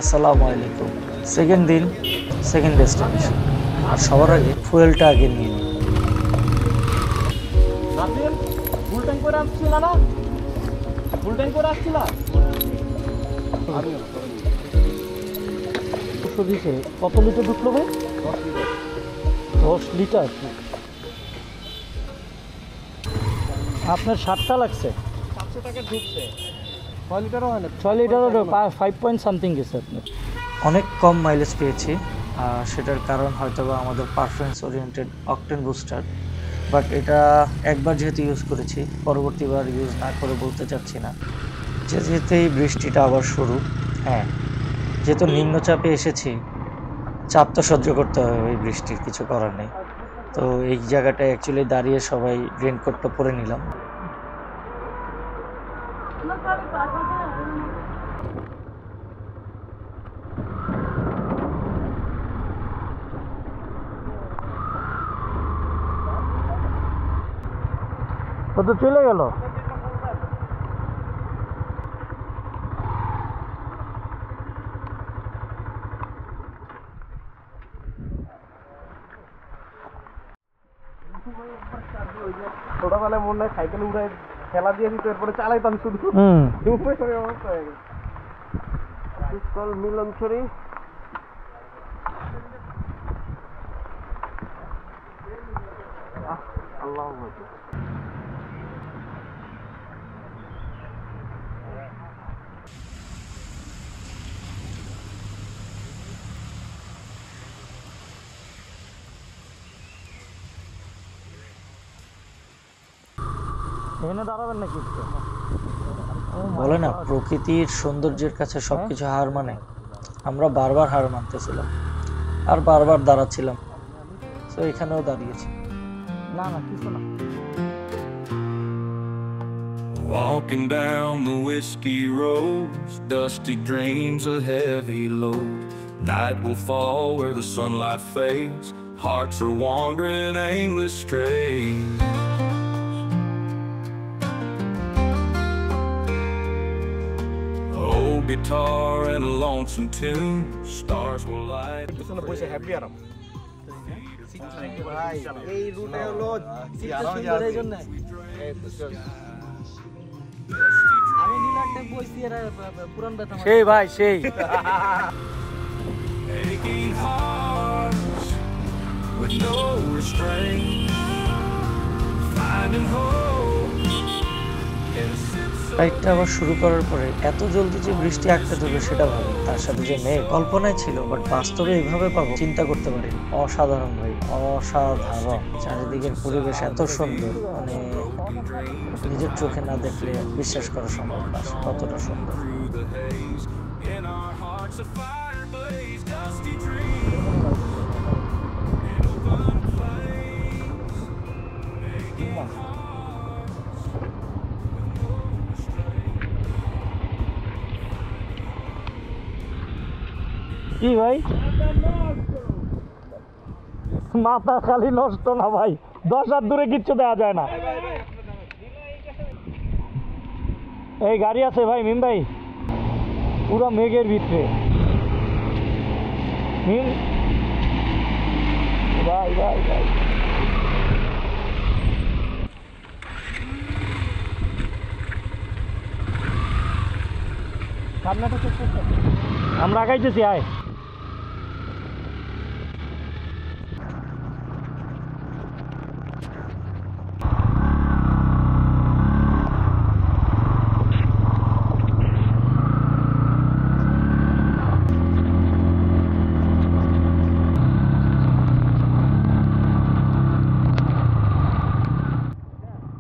আসসালামু আলাইকুম। সেকেন্ড দিন, সেকেন্ড ডেস্টিনেশন। আর সবার আগে ফুয়েলটা আগে নিয়ে নিই। ফুল ট্যাঙ্ক করে আসছিল না? ফুল ট্যাঙ্ক করে আসছিল? দিছে কত লিটার ঢুকলো ভাই? 10 লিটার। আপনার 7টা লাগছে? 700 টাকা ঢুকছে। 6 লিটারও হয় না, 6 লিটারও 5 পয়েন্ট সামথিং গেছে আপনার। অনেক কম মাইলেজ পেয়েছি, সেটার কারণ হয়তো বা আমাদের performance oriented octane booster. But এটা একবার যেহেতু ইউজ করেছি, পরবর্তীবার ইউজ না করে বলতে চাচ্ছি না। যেতেই বৃষ্টিটা আবার শুরু। হ্যাঁ, যেহেতু নিম্নচাপে এসেছি, চাপ তো সহ্য করতে হবে, ওই বৃষ্টির কিছু করার নেই। তো এই জায়গাটায় অ্যাকচুয়ালি দাঁড়িয়ে সবাই রেইনকোটটা পরে নিলাম। ও তো চলে গেল। ছোটবেলায় মনে হয় সাইকেল উড়ে খেলা দিয়ে দিত, এরপরে চালাইতাম শুধু। অবস্থা হয়ে গেছে। মিলনছড়ি আল্লাহ এখানে দাঁড়াবেন নাকি? বলে না, প্রকৃতির সৌন্দর্যের কাছে সবকিছু হার মানে। আমরা বারবার হার মানতেছিলাম আর বারবার দাঁড়াচ্ছিলাম। তো এখানেও দাঁড়িয়েছি। না না, কিছু না। Walking down the whiskey roads, dusty dreams a heavy load. Night will fall where the sunlight fades, hearts are wandering aimless strays. Old guitar and a lonesome tune, stars will light the বসে happy আরাম। ভাই এই রুটে হলো এই জন্য আমি নীলাটে বইছি, এরা পুরান ব্যথা সেই ভাই সেই। aching hearts with no restraint, finding hope in a sense of রাইডটা আবার শুরু করার পরে এত জলদি যে বৃষ্টি আটকে দেবে সেটা ভাবি, তার সাথে যে মেঘ কল্পনায় ছিল, বাট বাস্তবে এইভাবে পাবো চিন্তা করতে পারি। অসাধারণ ভাই, অসাধারণ। চারিদিকের পরিবেশ এত সুন্দর, মানে নিজের চোখে না দেখলে বিশ্বাস করা সম্ভব না কতটা সুন্দর। through the haze. In our hearts a fire blaze, dusty dreams in open flames, aching hearts with no restraint. কি ভাই, মাথা খালি নষ্ট না ভাই, 10 হাত দূরে কিচ্ছু দেওয়া যায় না। এই গাড়ি আছে ভাই, মিম ভাই, পুরো মেঘের ভিতরে। মিম ভাই ভাই ভাই, আমরা আগাইতেছি, আয়।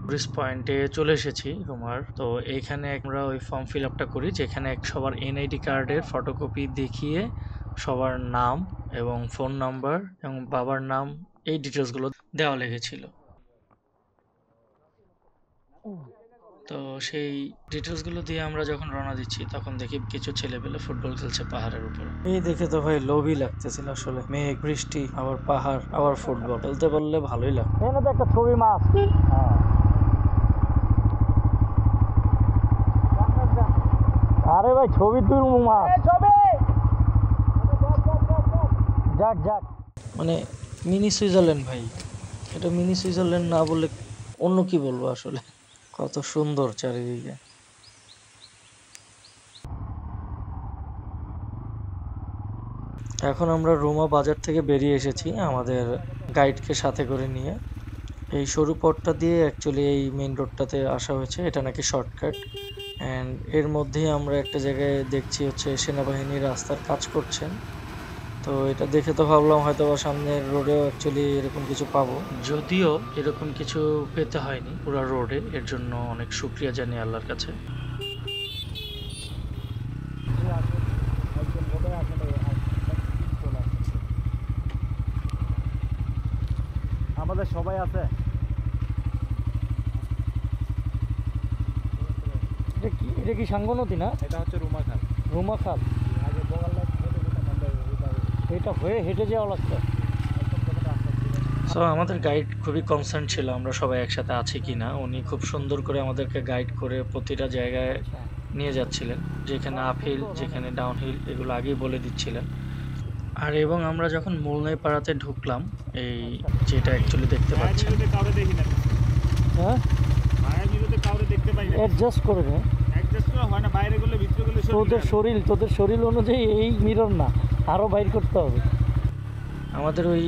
ব্রিজ পয়েন্টে চলে এসেছি রুমার। তো এইখানে আমরা ওই ফর্ম ফিল আপটা করি, যেখানে সবার এনআইডি কার্ডের ফটোকপি দেখিয়ে সবার নাম এবং ফোন নাম্বার এবং বাবার নাম, এই ডিটেলসগুলো দেওয়া লেগেছিল। তো সেই ডিটেলসগুলো দিয়ে আমরা যখন রওনা দিচ্ছি, তখন দেখি কিছু ছেলেপেলে ফুটবল খেলছে পাহাড়ের উপরে। এই দেখে তো ভাই লোভই লাগতেছিল আসলে। মেঘ, বৃষ্টি, আবার পাহাড়, আবার ফুটবল খেলতে বললে ভালোই লাগতো। এখানে তো একটা ছবি মাছ। আরে ভাই ছবি তুলবো, মাছ ছবি যাক যাক, মানে মিনি সুইজারল্যান্ড ভাই, এটা মিনি সুইজারল্যান্ড না বলে অন্য কি বলবো আসলে। কত সুন্দর চারিদিকে। এখন আমরা রোমা বাজার থেকে বেরিয়ে এসেছি আমাদের গাইডকে সাথে করে নিয়ে। এই সরু পথটা দিয়ে অ্যাকচুয়ালি এই মেইন রোডটাতে আসা হয়েছে, এটা নাকি শর্টকাট। অ্যান্ড এর মধ্যেই আমরা একটা জায়গায় দেখছি হচ্ছে সেনাবাহিনী রাস্তার কাজ করছেন। তো এটা দেখে তো ভাবলাম হয়তো বা সামনের রোডেও অ্যাকচুয়ালি এরকম কিছু পাবো, যদিও এরকম কিছু পেতে হয়নি পুরো রোডে। এর জন্য অনেক শুক্রিয়া জানি আল্লাহর কাছে। আমাদের সবাই আছে। এটা কি সাঙ্গ নদী না? এটা হচ্ছে রুমা খাল। রুমা খাল, আগে বগাল এটা হয়ে হেঁটে যাওয়া লাগতো। সো আমাদের গাইড খুবই কনসার্ন ছিল আমরা সবাই একসাথে আছি কিনা। উনি খুব সুন্দর করে আমাদেরকে গাইড করে প্রতিটা জায়গায় নিয়ে যাচ্ছিলেন, যেখানে আপহিল যেখানে ডাউনহিল এগুলো আগেই বলে দিচ্ছিলেন। আর এবং আমরা যখন মোলনাই পাড়াতে ঢুকলাম, এই যেটা অ্যাকচুয়ালি দেখতে পাচ্ছেন, কাউরে দেখি না। হ্যাঁ মায়ের বিরুদ্ধে কাউরে দেখতে পাই না। অ্যাডজাস্ট করে নে, অ্যাডজাস্ট করা হয় না, বাইরে গেলে ভিতরে গেলে তোদের শরীর অনুযায়ী এই মিরর না, আরো বাইর করতে হবে। আমাদের ওই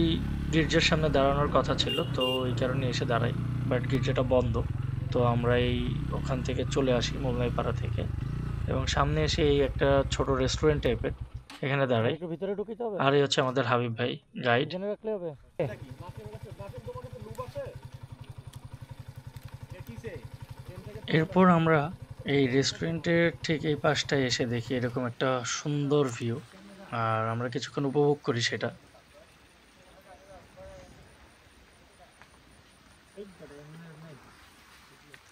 গির্জার সামনে দাঁড়ানোর কথা ছিল, তো এই কারণে এসে দাঁড়াই, বাট গির্জাটা বন্ধ। তো আমরা এই ওখান থেকে চলে আসি মোলনাই পাড়া থেকে, এবং সামনে এসে এই একটা ছোট রেস্টুরেন্ট টাইপের এখানে দাঁড়াই। ভিতরে ঢুকিতে হবে। আর এই হচ্ছে আমাদের হাবিব ভাই গাইড। এখানে রাখলে হবে। এরপর আমরা এই রেস্টুরেন্টের ঠিক এই পাশটায় এসে দেখি এরকম একটা সুন্দর ভিউ, আর আমরা কিছুক্ষণ উপভোগ করি সেটা।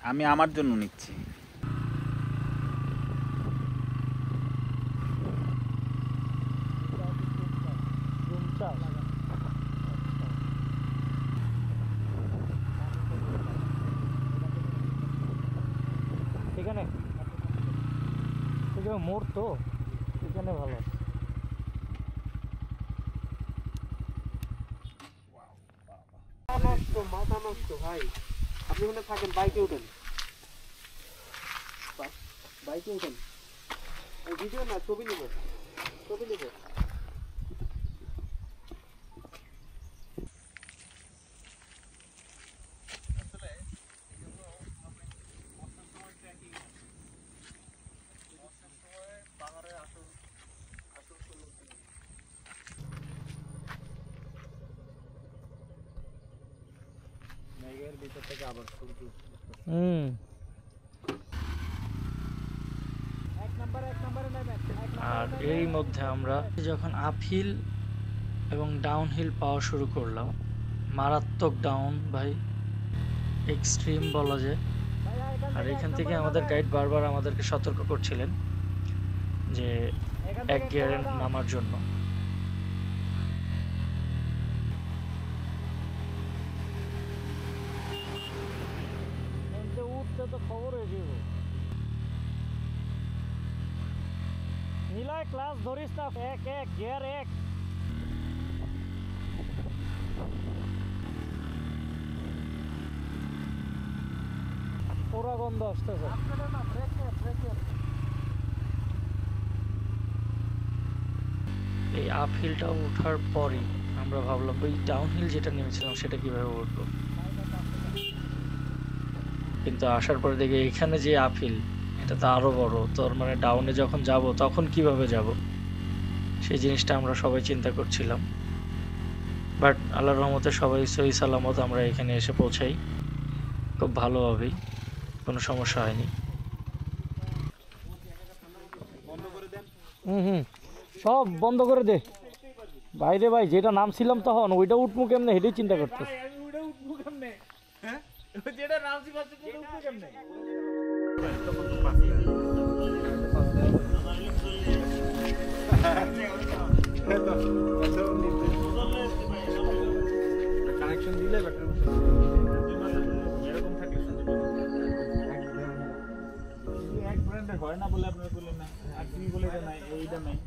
আমি আমার জন্য নিচ্ছি। এখানে মোড় তো এখানে ভালো। মাথা নষ্ট ভাই। আপনি ওখানে থাকেন, বাইকে উঠেন, বাইকে উঠেন। ভিডিও না, ছবি নেব। মেঘের ভিতর থেকে আবার সূর্য। আর এরই মধ্যে আমরা যখন আপহিল এবং ডাউনহিল পাওয়া শুরু করলাম, মারাত্মক ডাউন ভাই, এক্সট্রিম বলা যায়। আর এখান থেকে আমাদের গাইড বারবার আমাদেরকে সতর্ক করছিলেন যে এক গিয়ারে নামার জন্য। উঠতে তো খবর হয়ে যাবে। নীলয় ক্লাস ধরিস না, এক গিয়ার এক। পুরা গন্ধ আসতেছে। এই আপহিলটা ওঠার পরই আমরা ভাবলাম ওই ডাউনহিল যেটা নেমেছিলাম সেটা কিভাবে উঠবো, কিন্তু আসার পরে দেখি এখানে যে আপহিল এটা তো আরো বড়। তোর মানে ডাউনে যখন যাব তখন কিভাবে যাব, সেই জিনিসটা আমরা সবাই চিন্তা করছিলাম। বাট আল্লাহর রহমতে সবাই সহি সালামত আমরা এখানে এসে পৌঁছাই খুব ভালোভাবেই, কোনো সমস্যা হয়নি। সব বন্ধ করে দে বাইরে ভাই, যেটা নামছিলাম তখন ওইটা উঠবো কেমনে হেঁটেই চিন্তা করতে। কানেকশন দিলে এক ব্র্যান্ডের হয় না বলে আপনারা বললেন না, আর তুমি বলে এটা নাই, ওইটা নাই।